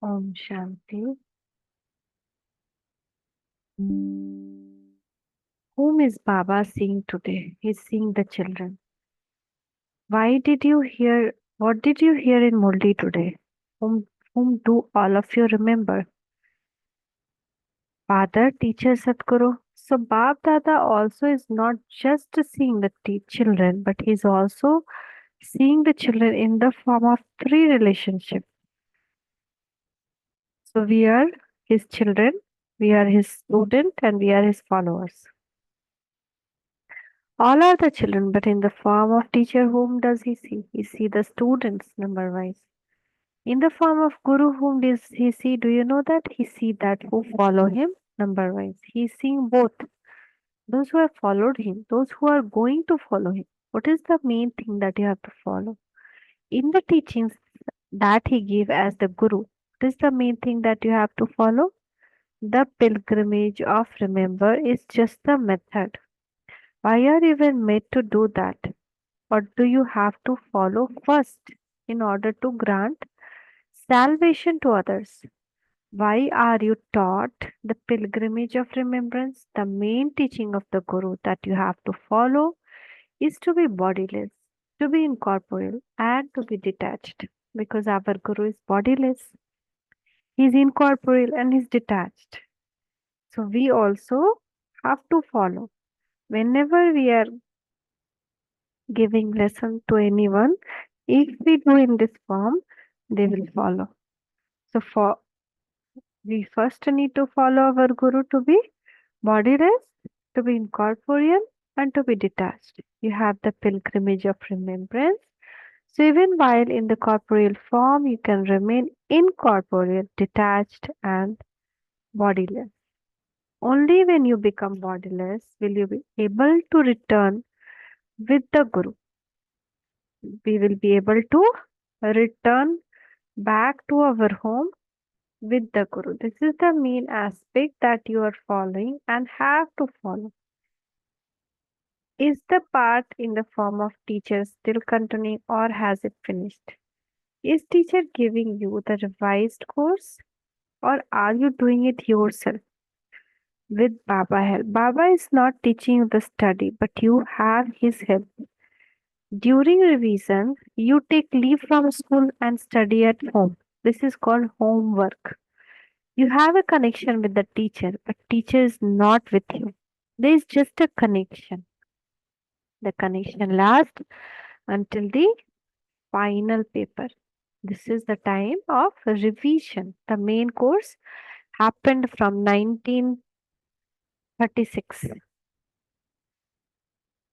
Om Shanti. Whom is Baba seeing today? He's seeing the children. Why did you hear? What did you hear in Murli today? Whom do all of you remember? Father, teacher, Satguru. So BapDada also is not just seeing the children, but he's also seeing the children in the form of three relationships. So we are his children, we are his student, and we are his followers. All are the children, but in the form of teacher, whom does he see? He see the students number wise. In the form of guru, whom does he see? Do you know that? He see that who follow him number wise. He is seeing both those who have followed him, those who are going to follow him. What is the main thing that you have to follow? In the teachings that he gave as the guru, what is the main thing that you have to follow? The pilgrimage of remember is just the method. Why are you even made to do that? What do you have to follow first in order to grant salvation to others? Why are you taught the pilgrimage of remembrance? The main teaching of the Guru that you have to follow is to be bodiless, to be incorporeal, and to be detached. Because our Guru is bodiless, he is incorporeal, and he is detached. So we also have to follow. Whenever we are giving lesson to anyone, if we do in this form, they will follow. So for we first need to follow our guru to be bodiless, to be incorporeal, and to be detached. You have the pilgrimage of remembrance. So even while in the corporeal form, you can remain incorporeal, detached, and bodiless. Only when you become bodiless will you be able to return with the guru. We will be able to return back to our home with the Guru. This is the main aspect that you are following and have to follow. Is the part in the form of teacher still continuing or has it finished? Is teacher giving you the revised course or are you doing it yourself with Baba help? Baba is not teaching you the study, but you have his help. During revision, you take leave from school and study at home. This is called homework. You have a connection with the teacher, but teacher is not with you. There is just a connection. The connection lasts until the final paper. This is the time of revision. The main course happened from 1936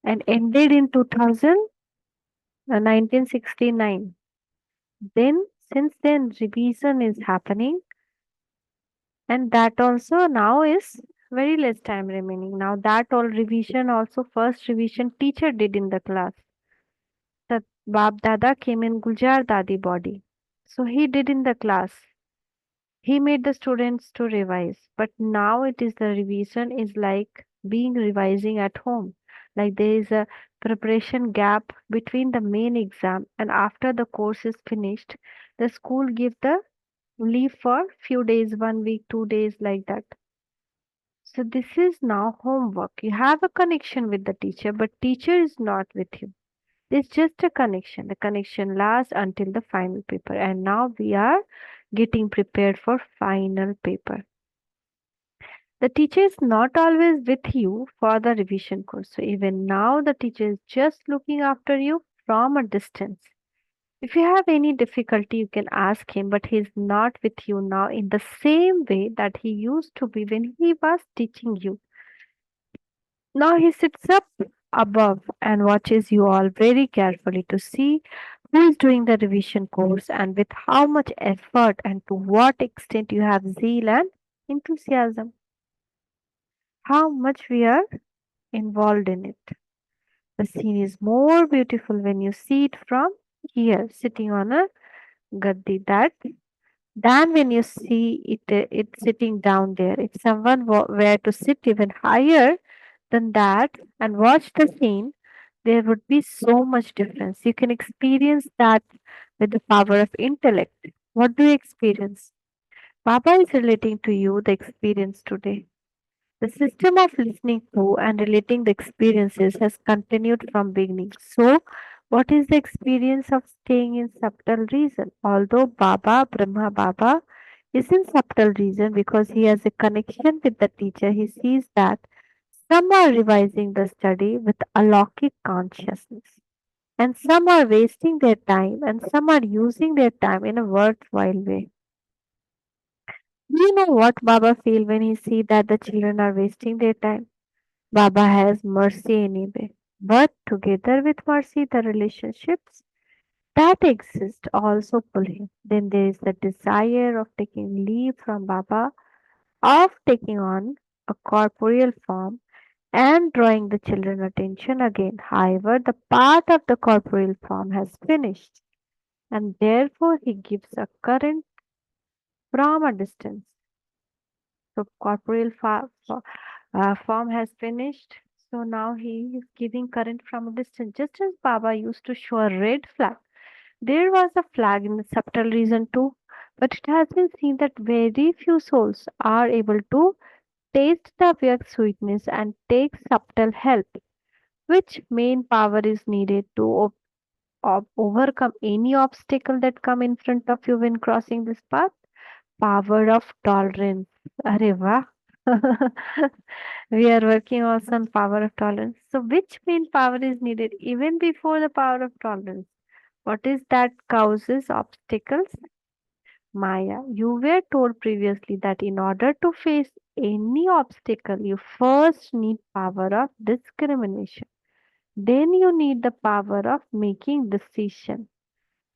and ended in 1969. Then, since then, revision is happening, and that also now is very less time remaining. Now, that all revision, also first revision teacher did in the class. The BapDada came in Guljar Dadi body. So he did in the class. He made the students to revise. But now it is the revision is like being revising at home. Like there is a preparation gap between the main exam and after the course is finished, the school give the leave for few days, 1 week, 2 days like that. So this is now homework. You have a connection with the teacher, but teacher is not with you. It's just a connection. The connection lasts until the final paper. And now we are getting prepared for final paper. The teacher is not always with you for the revision course. So even now the teacher is just looking after you from a distance. If you have any difficulty, you can ask him, but he's not with you now in the same way that he used to be when he was teaching you. Now he sits up above and watches you all very carefully to see who is doing the revision course and with how much effort and to what extent you have zeal and enthusiasm. How much we are involved in it. The scene is more beautiful when you see it from here, sitting on a gaddi, that than when you see it sitting down there. If someone were to sit even higher than that and watch the scene, there would be so much difference. You can experience that with the power of intellect. What do you experience? Baba is relating to you the experience today. The system of listening to and relating the experiences has continued from beginning. So, what is the experience of staying in subtle reason? Although Baba, Brahma Baba, is in subtle reason because he has a connection with the teacher, he sees that some are revising the study with alaukic consciousness, and some are wasting their time, and some are using their time in a worthwhile way. Do you know what Baba feel when he see that the children are wasting their time? Baba has mercy anyway. But together with mercy, the relationships that exist also pull him. Then there is the desire of taking leave from Baba, of taking on a corporeal form and drawing the children attention again. However, the part of the corporeal form has finished, and therefore he gives a current from a distance. So corporeal form has finished. So now he is giving current from a distance. Just as Baba used to show a red flag, there was a flag in the subtle region too. But it has been seen that very few souls are able to taste the Avyakt sweetness and take subtle help. Which main power is needed to overcome any obstacle that come in front of you when crossing this path? Power of tolerance. Arey wah. We are working also on power of tolerance. So which main power is needed even before the power of tolerance? What is that causes obstacles? Maya. You were told previously that in order to face any obstacle, you first need power of discrimination. Then you need the power of making decision.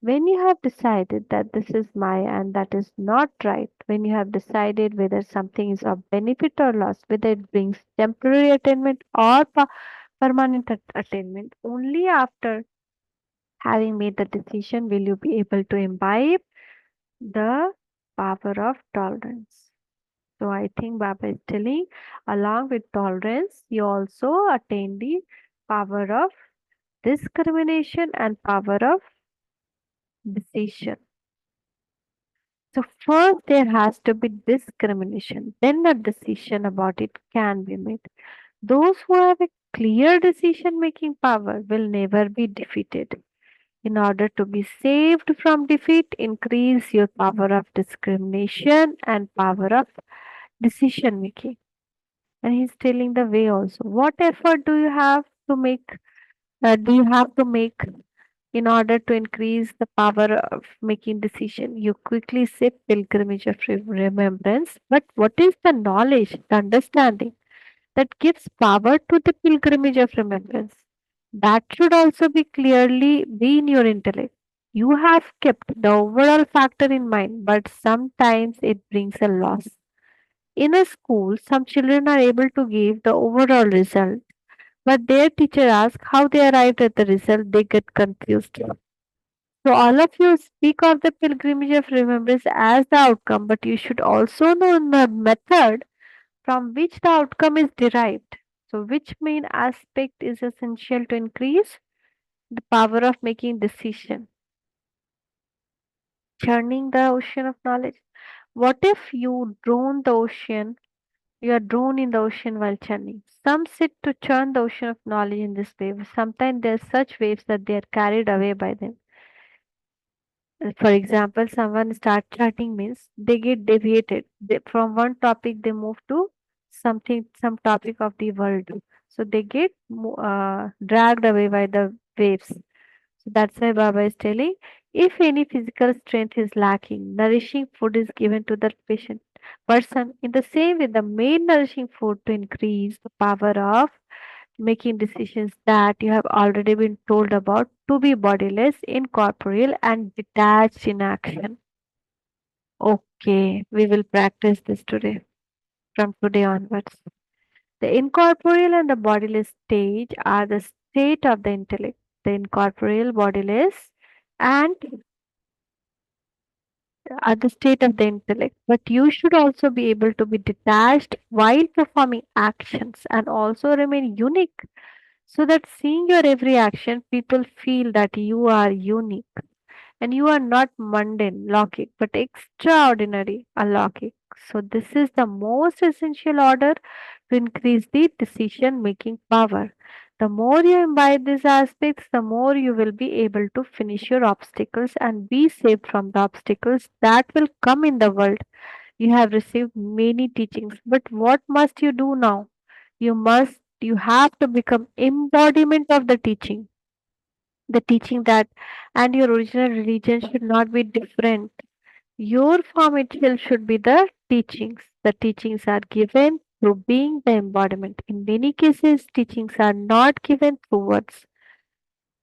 When you have decided that this is Maya and that is not right, when you have decided whether something is of benefit or loss, whether it brings temporary attainment or permanent attainment, only after having made the decision will you be able to imbibe the power of tolerance. So I think Baba is telling, along with tolerance, you also attain the power of discrimination and power of decision. So first there has to be discrimination, then a decision about it can be made. Those who have a clear decision making power will never be defeated. In order to be saved from defeat, increase your power of discrimination and power of decision making. And he's telling the way also. What effort do you have to make? Do you have to make in order to increase the power of making decision? You quickly say pilgrimage of remembrance. But what is the knowledge, the understanding that gives power to the pilgrimage of remembrance? That should also be clearly be in your intellect. You have kept the overall factor in mind, but sometimes it brings a loss. In a school, some children are able to give the overall result, but their teacher asks how they arrived at the result, they get confused. So, all of you speak of the pilgrimage of remembrance as the outcome, but you should also know the method from which the outcome is derived. So, which main aspect is essential to increase the power of making decision, churning the ocean of knowledge? What if you drown the ocean? You are drawn in the ocean while churning. Some sit to churn the ocean of knowledge in this wave. Sometimes there are such waves that they are carried away by them. For example, someone start chatting means they get deviated. From one topic they move to something, some topic of the world. So they get dragged away by the waves. So that's why Baba is telling, if any physical strength is lacking, nourishing food is given to the patient person. In the same way, the main nourishing food to increase the power of making decisions that you have already been told about to be bodiless, incorporeal, and detached in action. Okay, we will practice this today from today onwards. The incorporeal and the bodiless stage are the state of the intellect. The incorporeal, bodiless, and are the state of the intellect. But you should also be able to be detached while performing actions and also remain unique so that seeing your every action, people feel that you are unique and you are not mundane locking, but extraordinary unlocking. So, this is the most essential order to increase the decision making power. The more you imbibe these aspects, the more you will be able to finish your obstacles and be saved from the obstacles that will come in the world. You have received many teachings, but what must you do now? You have to become embodiment of the teaching that and your original religion should not be different. Your form itself should be the teachings. The teachings are given through being the embodiment. In many cases, teachings are not given through words,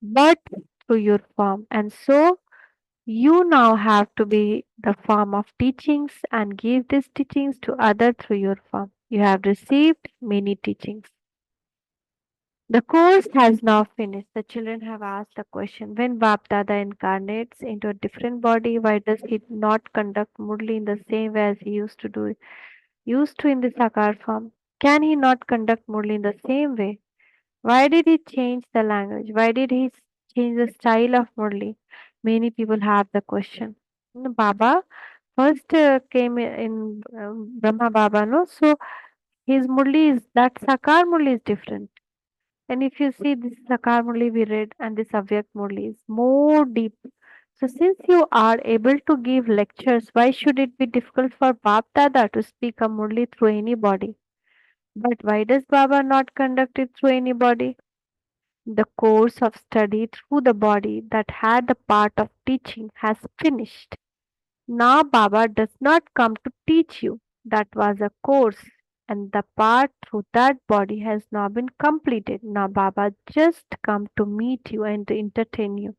but through your form. And so, you now have to be the form of teachings and give these teachings to others through your form. You have received many teachings. The course has now finished. The children have asked the question when BapDada incarnates into a different body, why does he not conduct Murli in the same way as he used to in the Sakar form? Can he not conduct Murli in the same way? Why did he change the language? Why did he change the style of Murli? Many people have the question. Baba first came in Brahma Baba, no? So his Murli is that Sakar Murli is different. And if you see this Sakar Murli we read and this Avyakt Murli is more deep. So since you are able to give lectures, why should it be difficult for Bap Dada to speak a Murli through anybody? But why does Baba not conduct it through anybody? The course of study through the body that had the part of teaching has finished. Now Baba does not come to teach you. That was a course, and the part through that body has now been completed. Now Baba just come to meet you and to entertain you.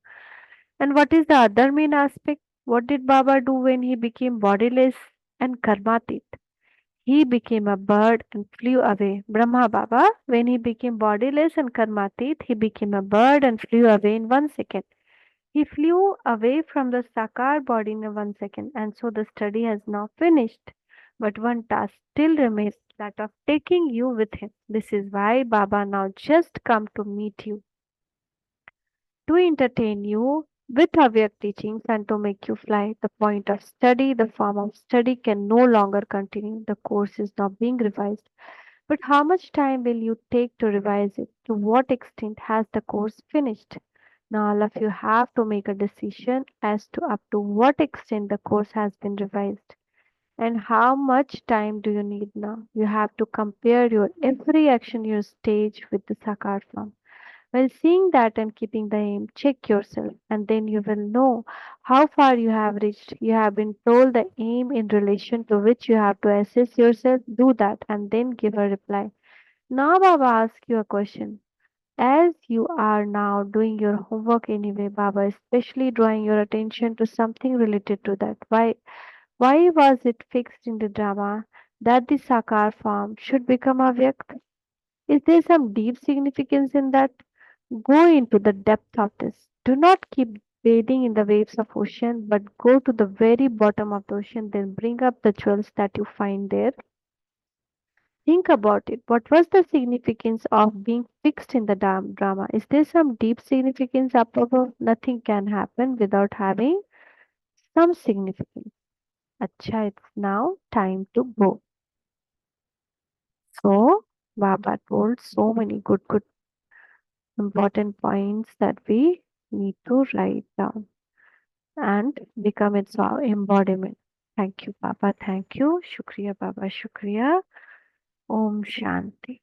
And what is the other main aspect? What did Baba do when he became bodiless and karmatit? He became a bird and flew away. Brahma Baba, when he became bodiless and karmatit, he became a bird and flew away in 1 second. He flew away from the Sakar body in 1 second, and so the study has now finished. But one task still remains, that of taking you with him. This is why Baba now just come to meet you, to entertain you with Avyakt teachings and to make you fly. The point of study, the form of study can no longer continue. The course is now being revised. But how much time will you take to revise it? To what extent has the course finished? Now, all of you have to make a decision as to up to what extent the course has been revised and how much time do you need now. You have to compare your every action, your stage with the Sakar form. While seeing that and keeping the aim, check yourself and then you will know how far you have reached. You have been told the aim in relation to which you have to assess yourself. Do that and then give a reply. Now, Baba asks you a question. As you are now doing your homework anyway, Baba, especially drawing your attention to something related to that. Why was it fixed in the drama that the Sakar form should become Avyakt? Is there some deep significance in that? Go into the depth of this. Do not keep bathing in the waves of ocean, but go to the very bottom of the ocean, then bring up the jewels that you find there. Think about it. What was the significance of being fixed in the drama? Is there some deep significance up above? Nothing can happen without having some significance. Acha, it's now time to go. So, Baba told so many good important points that we need to write down and become its embodiment. Thank you, Baba. Thank you. Shukriya, Baba. Shukriya. Om Shanti.